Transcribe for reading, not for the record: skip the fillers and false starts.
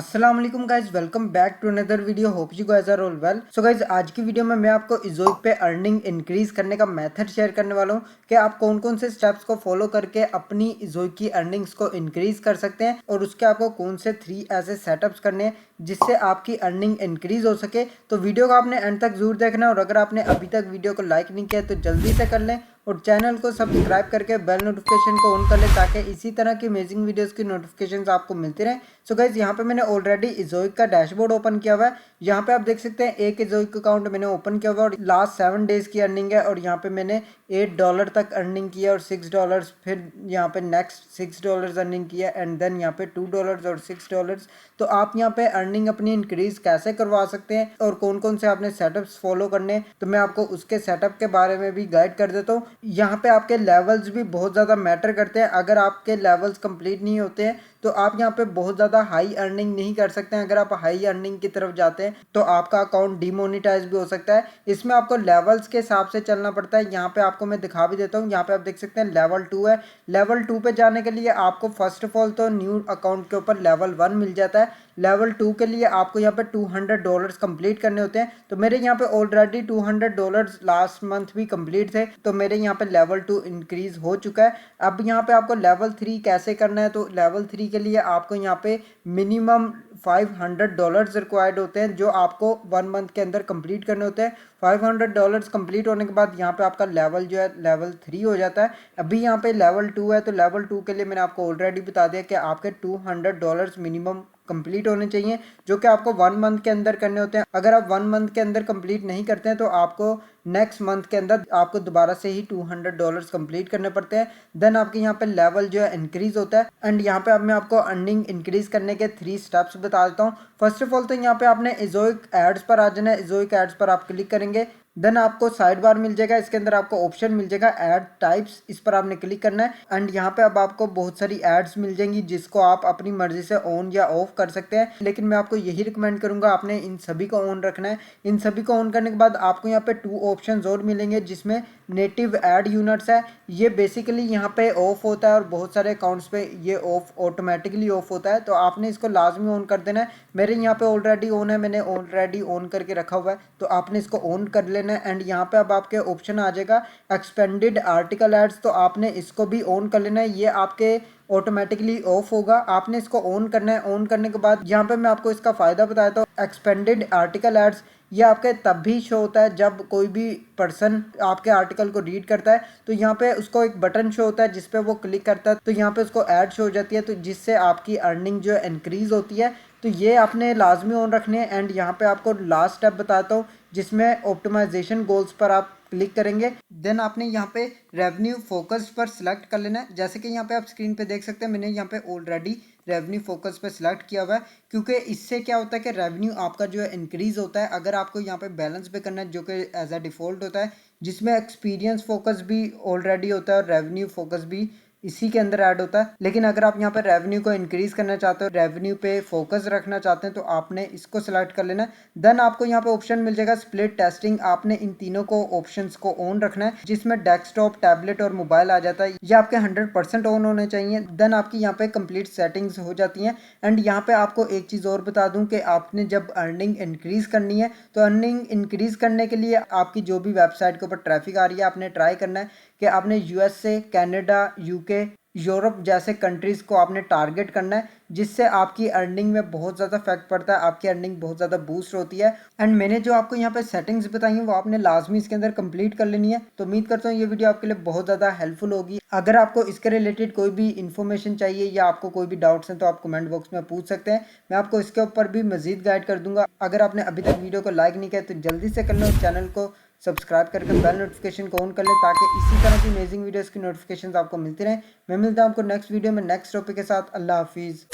अस्सलाम वालेकुम guys, welcome back to another video. Hope you guys are all well. So guys, आज की video में मैं आपको इज़ोइक पे अर्निंग इंक्रीज करने का मेथड शेयर करने वाला हूँ कि आप कौन कौन से स्टेप्स को फॉलो करके अपनी इज़ोइक की अर्निंग्स को इंक्रीज कर सकते हैं और उसके आपको कौन से 3 ऐसे सेटअप्स करने हैं जिससे आपकी अर्निंग इंक्रीज हो सके। तो वीडियो को आपने एंड तक जरूर देखना है और अगर आपने अभी तक वीडियो को लाइक नहीं किया तो जल्दी से कर लें और चैनल को सब्सक्राइब करके बेल नोटिफिकेशन को ऑन कर लें ताकि इसी तरह की अमेजिंग वीडियोस की नोटिफिकेशंस आपको मिलती रहें। सो गाइज, यहाँ पे मैंने ऑलरेडी इज़ोइक का डैशबोर्ड ओपन किया हुआ है। यहाँ पे आप देख सकते हैं एक इज़ोइक अकाउंट मैंने ओपन किया हुआ है और लास्ट 7 डेज की अर्निंग है और यहाँ पे मैंने $8 तक अर्निंग किया और $6, फिर यहाँ पे नेक्स्ट $6 अर्निंग किया एंड देन यहाँ पे $2 और $6। तो आप यहाँ पे अर्निंग अपनी इंक्रीज कैसे करवा सकते हैं और कौन कौन से आपने सेटअप्स फॉलो करने हैं, तो मैं आपको उसके सेटअप के बारे में भी गाइड कर देता हूँ। यहाँ पे आपके लेवल्स भी बहुत ज़्यादा मैटर करते हैं। अगर आपके लेवल्स कंप्लीट नहीं होते हैं तो आप यहाँ पे बहुत ज़्यादा हाई अर्निंग नहीं कर सकते हैं। अगर आप हाई अर्निंग की तरफ जाते हैं तो आपका अकाउंट डिमोनिटाइज भी हो सकता है। इसमें आपको लेवल्स के हिसाब से चलना पड़ता है। यहाँ पे आपको मैं दिखा भी देता हूँ। यहाँ पे आप देख सकते हैं लेवल 2 है। लेवल 2 पे जाने के लिए आपको फर्स्ट ऑफ ऑल तो न्यू अकाउंट के ऊपर लेवल 1 मिल जाता है। लेवल 2 के लिए आपको यहाँ पे $200 कंप्लीट करने होते हैं। तो मेरे यहाँ पे ऑलरेडी $200 लास्ट मंथ भी कंप्लीट थे, तो मेरे यहाँ पे लेवल 2 इंक्रीज हो चुका है। अब यहाँ पे आपको लेवल 3 कैसे करना है, तो लेवल 3 के लिए आपको यहाँ पे मिनिमम $500 रिक्वायर्ड होते हैं जो आपको 1 मंथ के अंदर कंप्लीट करने होते हैं। $500 कंप्लीट होने के बाद यहाँ पे आपका लेवल जो है लेवल 3 हो जाता है। अभी यहाँ पे लेवल 2 है, तो लेवल 2 के लिए मैंने आपको ऑलरेडी बता दिया कि आपके $200 मिनिमम कंप्लीट होने चाहिए जो कि आपको 1 मंथ के अंदर करने होते हैं। अगर आप 1 मंथ के अंदर कंप्लीट नहीं करते हैं तो आपको नेक्स्ट मंथ के अंदर आपको दोबारा से ही $200 कंप्लीट करने पड़ते हैं। देन आपके यहाँ पे लेवल जो है इंक्रीज होता है एंड यहाँ पे अब मैं आपको अर्निंग इंक्रीज करने के 3 स्टेप्स बता देता हूँ। फर्स्ट ऑफ ऑल तो यहाँ पे आपने इज़ोइक एड्स पर आ जाना है। इज़ोइक एड्स पर आप क्लिक करेंगे, देन आपको साइड बार मिल जाएगा। इसके अंदर आपको ऑप्शन मिल जाएगा ऐड टाइप्स, इस पर आपने क्लिक करना है एंड यहाँ पे अब आपको बहुत सारी एड्स मिल जाएंगी जिसको आप अपनी मर्जी से ऑन या ऑफ कर सकते हैं। लेकिन मैं आपको यही रिकमेंड करूंगा आपने इन सभी को ऑन रखना है। इन सभी को ऑन करने के बाद आपको यहाँ पे 2 ऑप्शन और मिलेंगे जिसमें नेटिव एड यूनिट्स है। ये बेसिकली यहाँ पे ऑफ होता है और बहुत सारे अकाउंट्स पे ये ऑफ ऑटोमेटिकली ऑफ होता है, तो आपने इसको लाजमी ऑन कर देना है। मेरे यहाँ पे ऑलरेडी ऑन है, मैंने ऑलरेडी ऑन करके रखा हुआ है, तो आपने इसको ऑन कर लेना है। एंड यहाँ पे अब आपके ऑप्शन आ जाएगा एक्सपेंडेड आर्टिकल एड्स, तो आपने इसको भी ऑन कर लेना है। ये आपके ऑटोमेटिकली ऑफ होगा, आपने इसको ऑन करना है। ऑन करने के बाद यहाँ पे मैं आपको इसका फ़ायदा बताता हूँ। एक्सपेंडेड आर्टिकल एड्स ये आपके तब भी शो होता है जब कोई भी पर्सन आपके आर्टिकल को रीड करता है, तो यहाँ पे उसको एक बटन शो होता है जिस पे वो क्लिक करता है, तो यहाँ पे उसको ऐड शो हो जाती है, तो जिससे आपकी अर्निंग जो है इंक्रीज होती है। तो ये आपने लाजमी ऑन रखने हैं। एंड यहाँ पे आपको लास्ट स्टेप बताता हूँ जिसमें ऑप्टिमाइजेशन गोल्स पर आप क्लिक करेंगे। देन आपने यहाँ पे रेवेन्यू फोकस पर सिलेक्ट कर लेना है। जैसे कि यहाँ पे आप स्क्रीन पे देख सकते हैं, मैंने यहाँ पे ऑलरेडी रेवेन्यू फोकस पे सिलेक्ट किया हुआ है क्योंकि इससे क्या होता है कि रेवेन्यू आपका जो है इंक्रीज होता है। अगर आपको यहाँ पे बैलेंस पे करना है जो कि एज अ डिफ़ॉल्ट होता है, जिसमें एक्सपीरियंस फोकस भी ऑलरेडी होता है और रेवेन्यू फोकस भी इसी के अंदर ऐड होता है। लेकिन अगर आप यहाँ पर रेवेन्यू को इंक्रीज करना चाहते हो, रेवेन्यू पे फोकस रखना चाहते हैं, तो आपने इसको सिलेक्ट कर लेना है। देन आपको यहाँ पे ऑप्शन मिल जाएगा स्प्लिट टेस्टिंग। आपने इन तीनों को ऑप्शंस को ऑन रखना है जिसमें डेस्कटॉप, टैबलेट और मोबाइल आ जाता है। ये आपके 100% ऑन होने चाहिए। देन आपकी यहाँ पे कंप्लीट सेटिंग्स हो जाती हैं। एंड यहाँ पे आपको एक चीज़ और बता दूँ कि आपने जब अर्निंग इंक्रीज करनी है तो अर्निंग इंक्रीज करने के लिए आपकी जो भी वेबसाइट के ऊपर ट्रैफिक आ रही है, आपने ट्राई करना है कि आपने यूएसए, कनाडा, यूके, यूरोप जैसे कंट्रीज़ को आपने टारगेट करना है, जिससे आपकी अर्निंग में बहुत ज़्यादा इफेक्ट पड़ता है, आपकी अर्निंग बहुत ज़्यादा बूस्ट होती है। एंड मैंने जो आपको यहाँ पे सेटिंग्स बताई हैं वो आपने लाजमी इसके अंदर कंप्लीट कर लेनी है। तो उम्मीद करता हूँ ये वीडियो आपके लिए बहुत ज़्यादा हेल्पफुल होगी। अगर आपको इसके रिलेटेड कोई भी इन्फॉर्मेशन चाहिए या आपको कोई भी डाउट्स हैं तो आप कमेंट बॉक्स में पूछ सकते हैं, मैं आपको इसके ऊपर भी मजीद गाइड कर दूंगा। अगर आपने अभी तक वीडियो को लाइक नहीं किया तो जल्दी से कर लो, चैनल को सब्सक्राइब करके बेल नोटिफिकेशन को ऑन कर लें ताकि इसी तरह की अमेजिंग वीडियोस की नोटिफिकेशंस आपको मिलती रहें। मैं मिलता हूं आपको नेक्स्ट वीडियो में नेक्स्ट टॉपिक के साथ। अल्लाह हाफिज़।